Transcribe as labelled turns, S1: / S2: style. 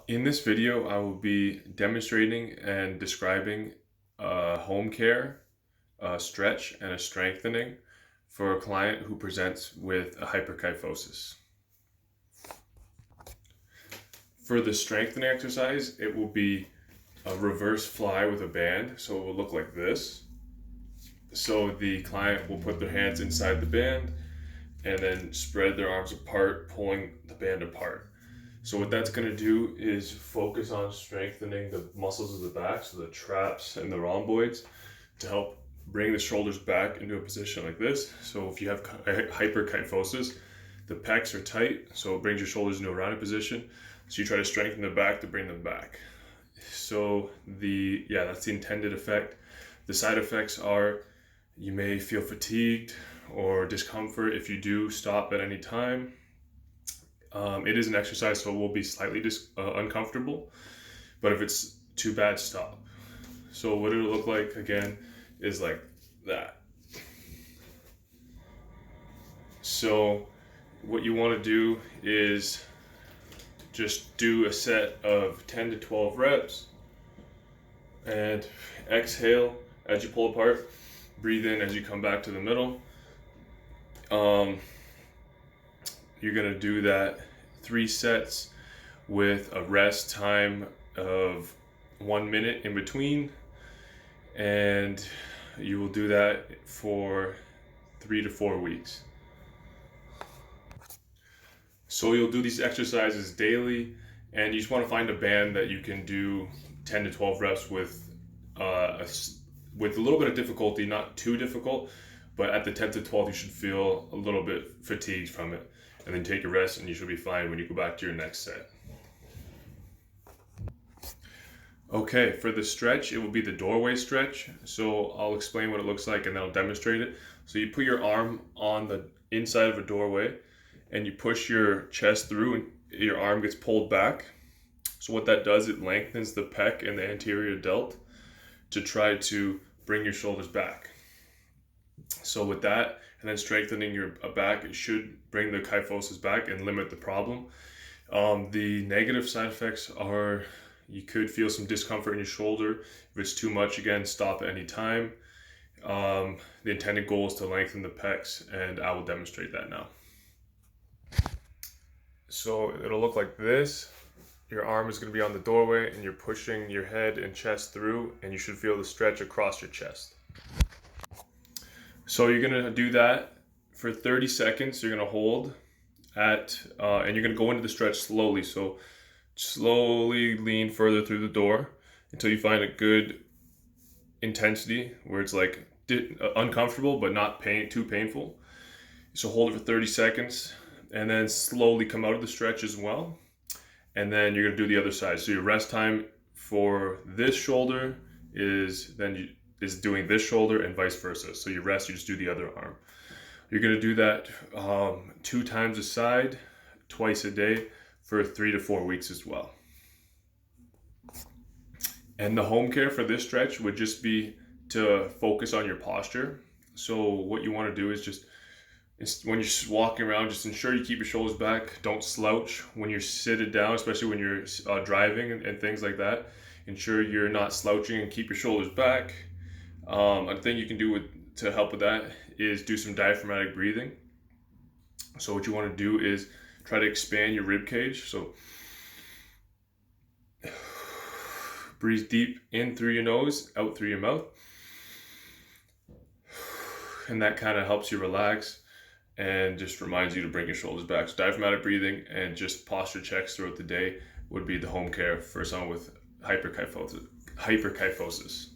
S1: In this video, I will be demonstrating and describing a home care, a stretch, and a strengthening for a client who presents with a hyperkyphosis. For the strengthening exercise, it will be a reverse fly with a band, so it will look like this. So the client will put their hands inside the band and then spread their arms apart, pulling the band apart. So what that's going to do is focus on strengthening the muscles of the back, so the traps and the rhomboids, to help bring the shoulders back into a position like this. So if you have hyperkyphosis, the pecs are tight, so it brings your shoulders into a rounded position. So you try to strengthen the back to bring them back. So that's the intended effect. The side effects are you may feel fatigued or discomfort. If you do, stop at any time. It is an exercise, so it will be slightly uncomfortable, but if it's too bad, stop. So what it'll look like again is like that. So what you want to do is just do a set of 10 to 12 reps and exhale as you pull apart, breathe in as you come back to the middle. You're going to do that 3 sets with a rest time of 1 minute in between, and you will do that for 3 to 4 weeks. So you'll do these exercises daily, and you just want to find a band that you can do 10 to 12 reps with a little bit of difficulty, not too difficult, but at the 10th to 12th you should feel a little bit fatigued from it. And then take a rest and you should be fine when you go back to your next set. Okay, for the stretch, it will be the doorway stretch. So I'll explain what it looks like and then I'll demonstrate it. So you put your arm on the inside of a doorway and you push your chest through and your arm gets pulled back. So what that does, it lengthens the pec and the anterior delt to try to bring your shoulders back. So with that, and then strengthening your back, it should bring the kyphosis back and limit the problem. The negative side effects are you could feel some discomfort in your shoulder. If it's too much, again, stop at any time. The intended goal is to lengthen the pecs, and I will demonstrate that now. So it'll look like this. Your arm is going to be on the doorway and you're pushing your head and chest through, and you should feel the stretch across your chest. So you're going to do that for 30 seconds. You're going to hold and you're going to go into the stretch slowly. So slowly lean further through the door until you find a good intensity where it's like uncomfortable but not too painful. So hold it for 30 seconds and then slowly come out of the stretch as well. And then you're going to do the other side. So your rest time for this shoulder is doing this shoulder and vice versa. So you rest, you just do the other arm. You're going to do that 2 times a side, twice a day for 3 to 4 weeks as well. And the home care for this stretch would just be to focus on your posture. So what you want to do is when you're walking around, just ensure you keep your shoulders back. Don't slouch when you're seated down, especially when you're driving and things like that. Ensure you're not slouching and keep your shoulders back. A thing you can do to help with that is do some diaphragmatic breathing. So what you want to do is try to expand your rib cage. So breathe deep in through your nose, out through your mouth. And that kind of helps you relax and just reminds you to bring your shoulders back. So diaphragmatic breathing and just posture checks throughout the day would be the home care for someone with hyperkyphosis.